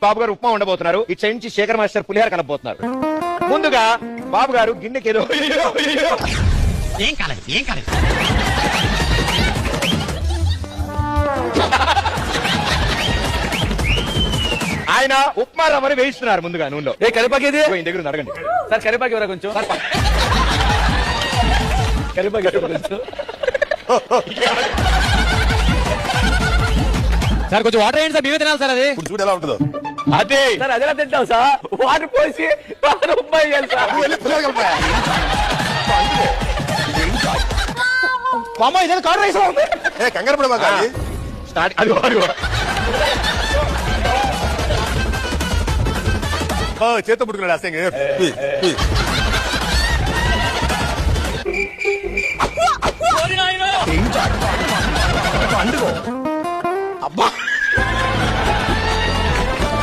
బాబు గారు ఉప్మా ఉండబోతున్నారు. ఇటు సైడ్ నుంచి శేఖర్ మాస్టర్ పులిహార కలపబోతున్నారు. ముందుగా బాబు గారు గిన్నెకి ఏదో ఏం కాలేదు ఏం కాలేదు. ఆయన ఉప్మా రవ్వని వేయిస్తున్నారు ముందుగా నూనెలో. ఏ కరిపాకి ఇది దగ్గర ఉంది, అడగండి సార్. కరిపాకి ఎవరా కొంచెం కరిపాకి కొంచెం సార్ కొంచెం వాటర్ వేయండి సార్, మేమే తినాలి సార్. అది ఇప్పుడు చూడు ఎలా ఉంటుందో. అదే సార్ అదేలా తింటాం సార్. వాటర్ పోసి వాటర్ ఉప్మా వేయాలి సార్. నువ్వు వెళ్ళి పులిహోర కలపా. అమ్మ ఇదే కార్ రైస్ ఉంది. ఏ కంగారు పడమా కానీ స్టార్ట్. అదిగో అదిగో చేత్తో పుట్టుకున్నాడు అసలు. అందుకో